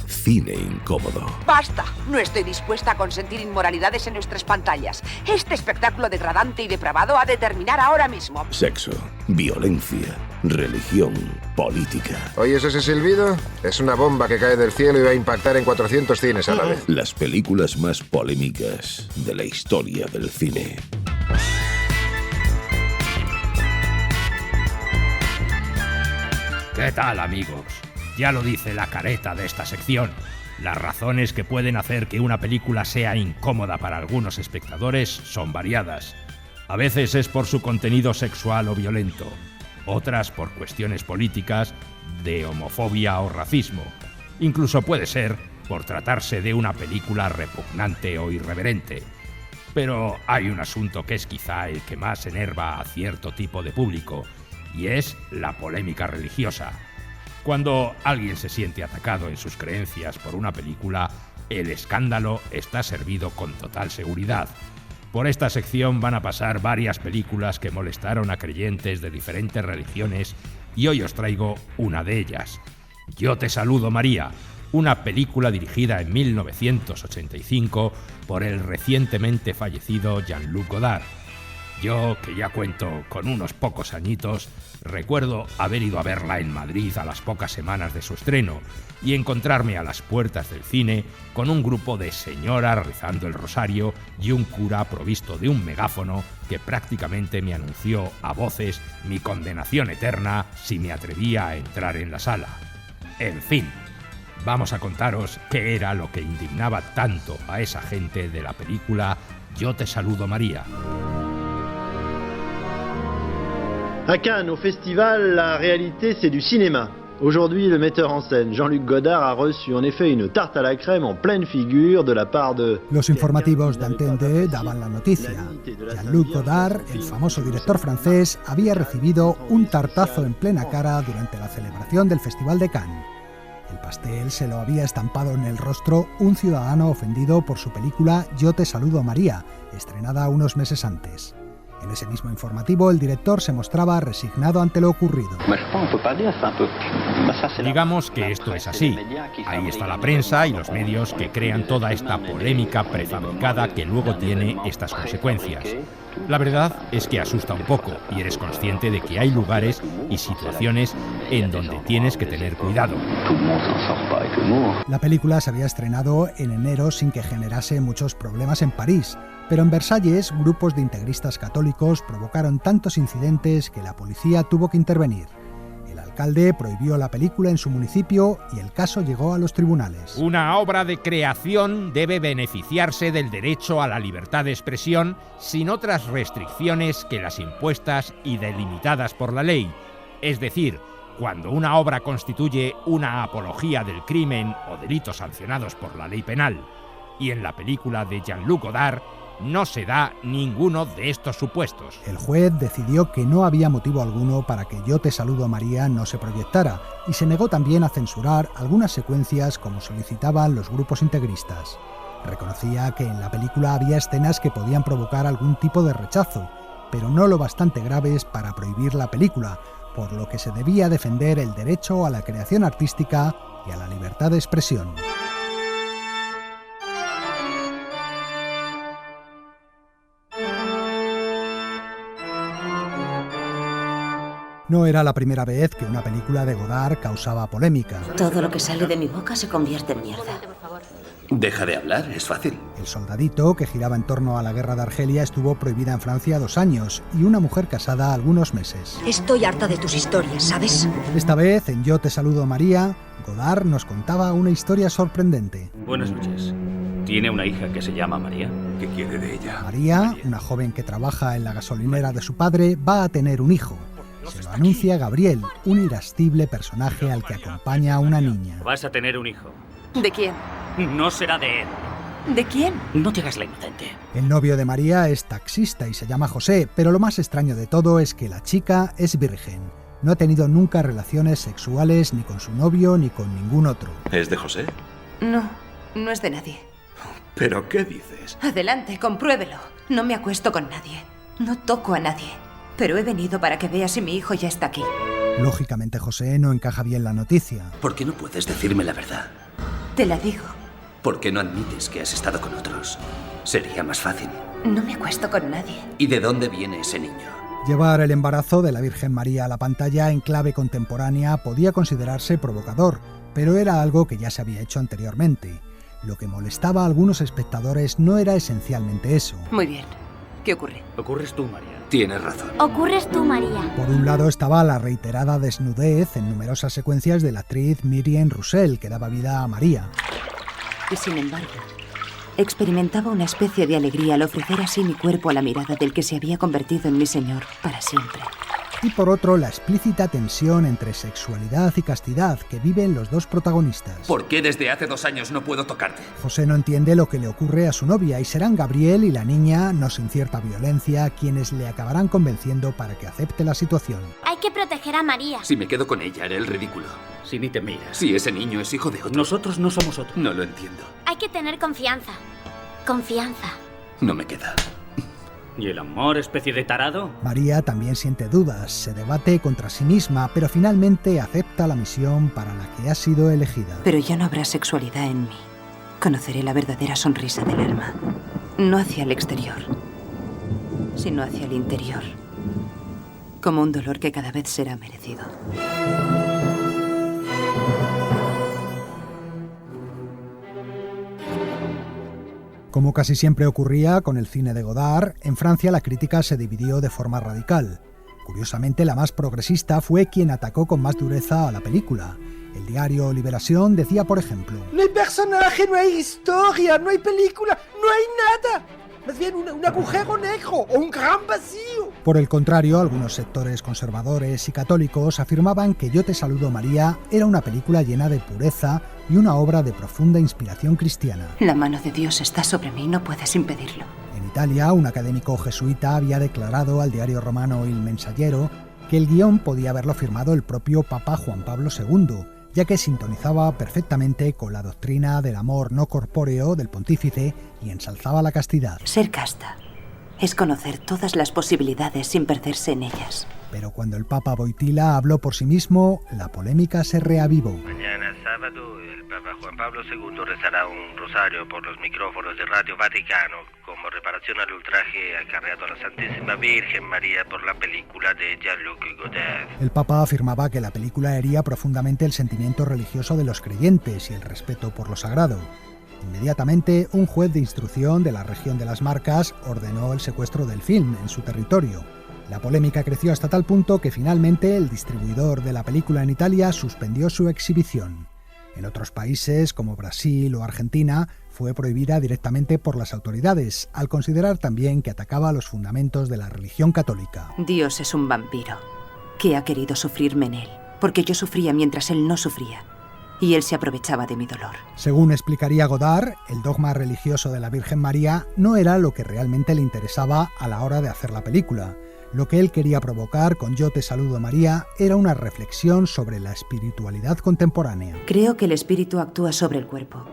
Cine Incómodo. ¡Basta! No estoy dispuesta a consentir inmoralidades en nuestras pantallas. Este espectáculo degradante y depravado ha de terminar ahora mismo. Sexo, violencia, religión, política. ¿Oyes ese silbido? Es una bomba que cae del cielo y va a impactar en 400 cines a la vez. Las películas más polémicas de la historia del cine. ¿Qué tal, amigos? Ya lo dice la careta de esta sección. Las razones que pueden hacer que una película sea incómoda para algunos espectadores son variadas. A veces es por su contenido sexual o violento, otras por cuestiones políticas, de homofobia o racismo. Incluso puede ser por tratarse de una película repugnante o irreverente. Pero hay un asunto que es quizá el que más enerva a cierto tipo de público, y es la polémica religiosa. Cuando alguien se siente atacado en sus creencias por una película, el escándalo está servido con total seguridad. Por esta sección van a pasar varias películas que molestaron a creyentes de diferentes religiones y hoy os traigo una de ellas. Yo te saludo, María, una película dirigida en 1985 por el recientemente fallecido Jean-Luc Godard. Yo, que ya cuento con unos pocos añitos, recuerdo haber ido a verla en Madrid a las pocas semanas de su estreno y encontrarme a las puertas del cine con un grupo de señoras rezando el rosario y un cura provisto de un megáfono que prácticamente me anunció a voces mi condenación eterna si me atrevía a entrar en la sala. En fin, vamos a contaros qué era lo que indignaba tanto a esa gente de la película Yo te saludo, María. À Cannes, au festival, la réalité c'est du cinéma. Aujourd'hui, le metteur en scène Jean-Luc Godard a reçu en effet une tarte à la crème en pleine figure de la part de... Los informativos de Antenne 2 daban la noticia. Jean-Luc Godard, el famoso director francés, había recibido un tartazo en plena cara durante la celebración del Festival de Cannes. El pastel se lo había estampado en el rostro un ciudadano ofendido por su película Yo te saludo, María, estrenada unos meses antes. En ese mismo informativo, el director se mostraba resignado ante lo ocurrido. Digamos que esto es así. Ahí está la prensa y los medios que crean toda esta polémica prefabricada que luego tiene estas consecuencias. La verdad es que asusta un poco y eres consciente de que hay lugares y situaciones en donde tienes que tener cuidado. La película se había estrenado en enero sin que generase muchos problemas en París, pero en Versalles grupos de integristas católicos provocaron tantos incidentes que la policía tuvo que intervenir. El alcalde prohibió la película en su municipio y el caso llegó a los tribunales. Una obra de creación debe beneficiarse del derecho a la libertad de expresión sin otras restricciones que las impuestas y delimitadas por la ley. Es decir, cuando una obra constituye una apología del crimen o delitos sancionados por la ley penal. Y en la película de Jean-Luc Godard no se da ninguno de estos supuestos. El juez decidió que no había motivo alguno para que Yo te saludo, María no se proyectara y se negó también a censurar algunas secuencias como solicitaban los grupos integristas. Reconocía que en la película había escenas que podían provocar algún tipo de rechazo, pero no lo bastante graves para prohibir la película, por lo que se debía defender el derecho a la creación artística y a la libertad de expresión. No era la primera vez que una película de Godard causaba polémica. Todo lo que sale de mi boca se convierte en mierda. Deja de hablar, es fácil. El soldadito, que giraba en torno a la guerra de Argelia, estuvo prohibida en Francia 2 años y una mujer casada algunos meses. Estoy harta de tus historias, ¿sabes? Esta vez, en Yo te saludo, María, Godard nos contaba una historia sorprendente. Buenas noches. ¿Tiene una hija que se llama María? ¿Qué quiere de ella? María, una joven que trabaja en la gasolinera de su padre, va a tener un hijo. Se lo anuncia Gabriel, un irascible personaje al que acompaña a una niña. Vas a tener un hijo. ¿De quién? No será de él. ¿De quién? No te hagas la inocente. El novio de María es taxista y se llama José, pero lo más extraño de todo es que la chica es virgen. No ha tenido nunca relaciones sexuales ni con su novio ni con ningún otro. ¿Es de José? No, no es de nadie. ¿Pero qué dices? Adelante, compruébelo. No me acuesto con nadie. No toco a nadie. Pero he venido para que veas si mi hijo ya está aquí. Lógicamente José no encaja bien la noticia. ¿Por qué no puedes decirme la verdad? Te la digo. ¿Por qué no admites que has estado con otros? Sería más fácil. No me acuesto con nadie. ¿Y de dónde viene ese niño? Llevar el embarazo de la Virgen María a la pantalla en clave contemporánea podía considerarse provocador, pero era algo que ya se había hecho anteriormente. Lo que molestaba a algunos espectadores no era esencialmente eso. Muy bien. ¿Qué ocurre? Ocurres tú, María. Tienes razón. Ocurres tú, María. Por un lado estaba la reiterada desnudez en numerosas secuencias de la actriz Miriam Roussel, que daba vida a María. Y sin embargo, experimentaba una especie de alegría al ofrecer así mi cuerpo a la mirada del que se había convertido en mi señor para siempre. Y por otro, la explícita tensión entre sexualidad y castidad que viven los dos protagonistas. ¿Por qué desde hace 2 años no puedo tocarte? José no entiende lo que le ocurre a su novia y serán Gabriel y la niña, no sin cierta violencia, quienes le acabarán convenciendo para que acepte la situación. Hay que proteger a María. Si me quedo con ella, haré el ridículo. Si ni te miras. Si ese niño es hijo de otro. Nosotros no somos otro. No lo entiendo. Hay que tener confianza. Confianza. No me queda. ¿Y el amor, especie de tarado? María también siente dudas, se debate contra sí misma, pero finalmente acepta la misión para la que ha sido elegida. Pero ya no habrá sexualidad en mí. Conoceré la verdadera sonrisa del alma. No hacia el exterior, sino hacia el interior. Como un dolor que cada vez será merecido. Como casi siempre ocurría con el cine de Godard, en Francia la crítica se dividió de forma radical. Curiosamente, la más progresista fue quien atacó con más dureza a la película. El diario Libération decía, por ejemplo: no hay personaje, no hay historia, no hay película, no hay nada. Más bien un agujero negro o un gran vacío. Por el contrario, algunos sectores conservadores y católicos afirmaban que Yo te saludo, María era una película llena de pureza y una obra de profunda inspiración cristiana. La mano de Dios está sobre mí, no puedes impedirlo. En Italia, un académico jesuita había declarado al diario romano Il Messaggero que el guión podía haberlo firmado el propio Papa Juan Pablo II, ya que sintonizaba perfectamente con la doctrina del amor no corpóreo del pontífice y ensalzaba la castidad. Ser casta es conocer todas las posibilidades sin perderse en ellas. Pero cuando el Papa Wojtyła habló por sí mismo, la polémica se reavivó. Mañana sábado, el Papa Juan Pablo II rezará un rosario por los micrófonos de Radio Vaticano como reparación al ultraje acarreado a la Santísima Virgen María por la película de Jean-Luc Godard. El Papa afirmaba que la película hería profundamente el sentimiento religioso de los creyentes y el respeto por lo sagrado. Inmediatamente, un juez de instrucción de la región de las Marcas ordenó el secuestro del film en su territorio. La polémica creció hasta tal punto que finalmente el distribuidor de la película en Italia suspendió su exhibición. En otros países, como Brasil o Argentina, fue prohibida directamente por las autoridades, al considerar también que atacaba los fundamentos de la religión católica. Dios es un vampiro que ha querido sufrirme en él, porque yo sufría mientras él no sufría. Y él se aprovechaba de mi dolor. Según explicaría Godard, el dogma religioso de la Virgen María no era lo que realmente le interesaba a la hora de hacer la película. Lo que él quería provocar con Yo te saludo, María era una reflexión sobre la espiritualidad contemporánea. Creo que el espíritu actúa sobre el cuerpo.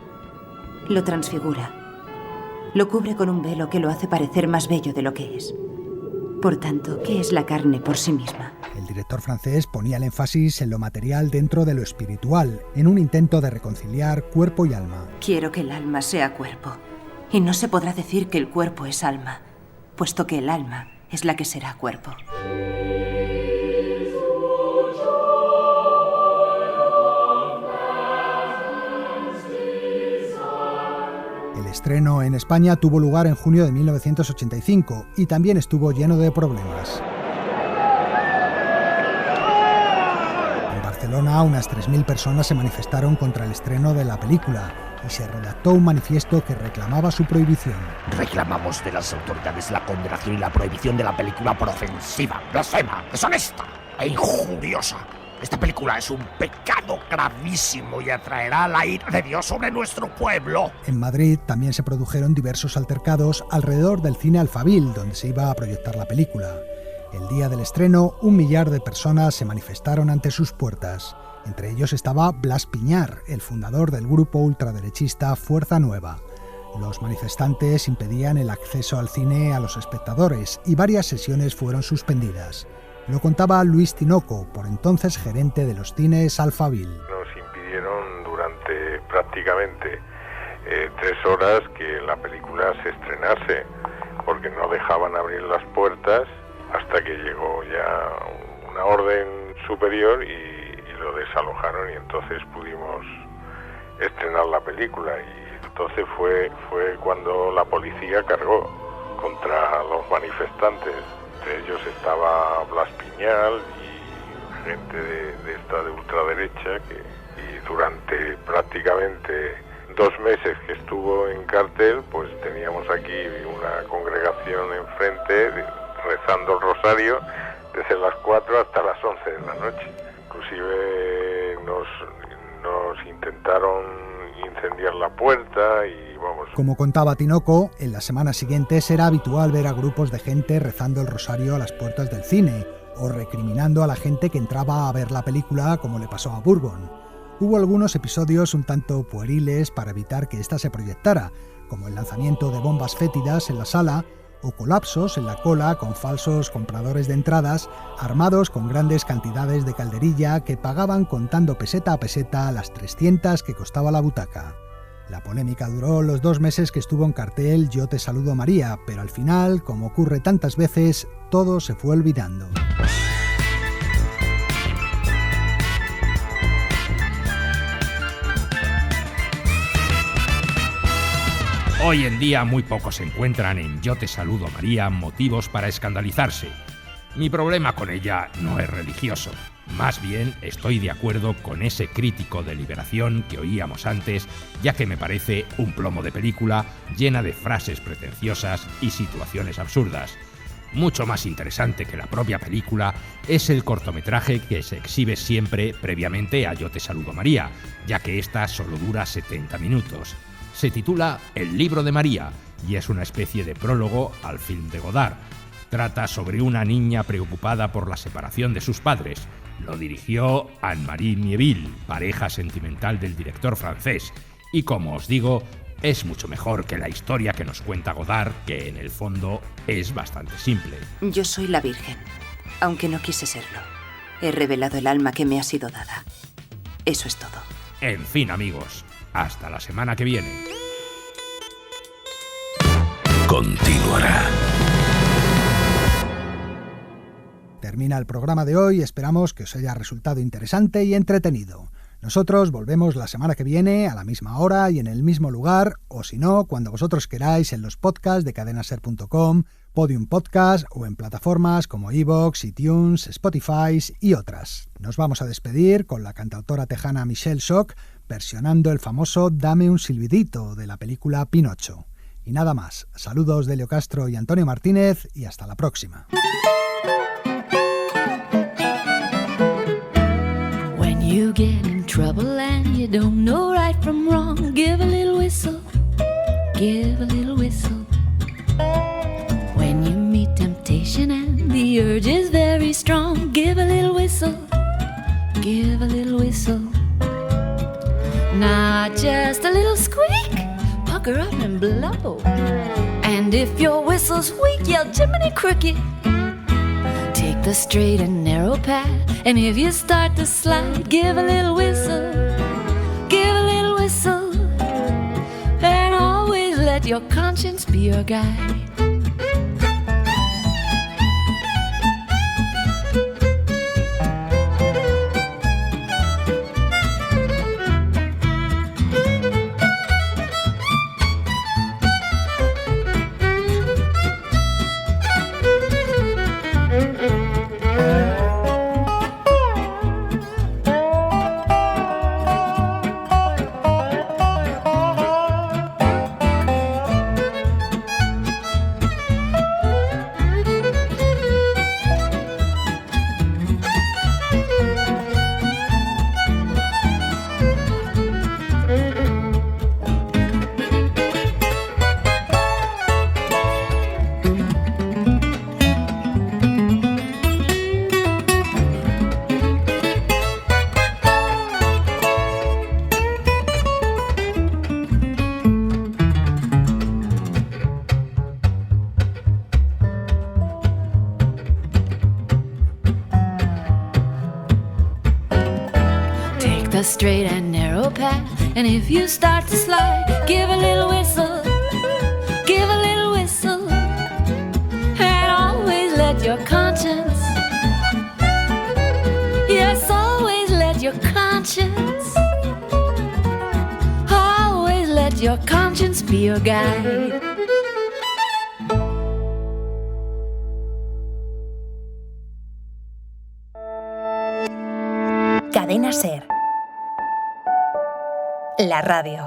Lo transfigura. Lo cubre con un velo que lo hace parecer más bello de lo que es. Por tanto, ¿qué es la carne por sí misma? El director francés ponía el énfasis en lo material dentro de lo espiritual, en un intento de reconciliar cuerpo y alma. Quiero que el alma sea cuerpo. Y no se podrá decir que el cuerpo es alma, puesto que el alma es la que será cuerpo. El estreno en España tuvo lugar en junio de 1985 y también estuvo lleno de problemas. En Barcelona, unas 3.000 personas se manifestaron contra el estreno de la película y se redactó un manifiesto que reclamaba su prohibición. Reclamamos de las autoridades la condenación y la prohibición de la película por ofensiva, blasfema, deshonesta e injuriosa. Esta película es un pecado gravísimo y atraerá la ira de Dios sobre nuestro pueblo. En Madrid también se produjeron diversos altercados alrededor del cine Alfabil, donde se iba a proyectar la película. El día del estreno, 1 millar de personas se manifestaron ante sus puertas. Entre ellos estaba Blas Piñar, el fundador del grupo ultraderechista Fuerza Nueva. Los manifestantes impedían el acceso al cine a los espectadores y varias sesiones fueron suspendidas. Lo contaba Luis Tinoco, por entonces gerente de los cines Alfabil. Nos impidieron durante prácticamente 3 horas que la película se estrenase, porque no dejaban abrir las puertas hasta que llegó ya una orden superior y lo desalojaron y entonces pudimos estrenar la película. Y entonces fue cuando la policía cargó contra los manifestantes. Entre ellos estaba Blas Piñal y gente de esta de ultraderecha y durante prácticamente 2 meses que estuvo en cartel, pues teníamos aquí una congregación enfrente rezando el rosario desde las 4 hasta las 11 de la noche. Inclusive nos intentaron incendiar la puerta y vamos. Como contaba Tinoco, en las semanas siguientes era habitual ver a grupos de gente rezando el rosario a las puertas del cine o recriminando a la gente que entraba a ver la película, como le pasó a Bourbon. Hubo algunos episodios un tanto pueriles para evitar que ésta se proyectara, como el lanzamiento de bombas fétidas en la sala o colapsos en la cola con falsos compradores de entradas armados con grandes cantidades de calderilla que pagaban contando peseta a peseta las 300 que costaba la butaca. La polémica duró los 2 meses que estuvo en cartel Yo te saludo María, pero al final, como ocurre tantas veces, todo se fue olvidando. Hoy en día muy pocos encuentran en Yo te saludo María motivos para escandalizarse. Mi problema con ella no es religioso. Más bien estoy de acuerdo con ese crítico de Liberación que oíamos antes, ya que me parece un plomo de película llena de frases pretenciosas y situaciones absurdas. Mucho más interesante que la propia película es el cortometraje que se exhibe siempre previamente a Yo te saludo María, ya que esta solo dura 70 minutos. Se titula El libro de María y es una especie de prólogo al film de Godard. Trata sobre una niña preocupada por la separación de sus padres. Lo dirigió Anne-Marie Mieville, pareja sentimental del director francés. Y como os digo, es mucho mejor que la historia que nos cuenta Godard, que en el fondo es bastante simple. Yo soy la Virgen, aunque no quise serlo. He revelado el alma que me ha sido dada. Eso es todo. En fin, amigos, hasta la semana que viene. Continuará. Termina el programa de hoy, esperamos que os haya resultado interesante y entretenido. Nosotros volvemos la semana que viene a la misma hora y en el mismo lugar, o si no, cuando vosotros queráis en los podcasts de cadenaser.com, Podium Podcast o en plataformas como iVoox, iTunes, Spotify y otras. Nos vamos a despedir con la cantautora tejana Michelle Schock versionando el famoso Dame un silbidito de la película Pinocho. Y nada más, saludos de Leo Castro y Antonio Martínez y hasta la próxima. When you get in trouble and you don't know right from wrong, give a little whistle, give a little whistle. When you meet temptation and the urge is very strong, give a little whistle, give a little whistle. Not just a little squeak, pucker up and blow. And if your whistle's weak, yell Jiminy Cricket. Take the straight and narrow path, and if you start to slide, give a little whistle, give a little whistle. And always let your conscience be your guide. A straight and narrow path, and if you start to slide, give a little whistle, give a little whistle, and always let your conscience, yes, always let your conscience, always let your conscience be your guide. Cadena SER. La radio.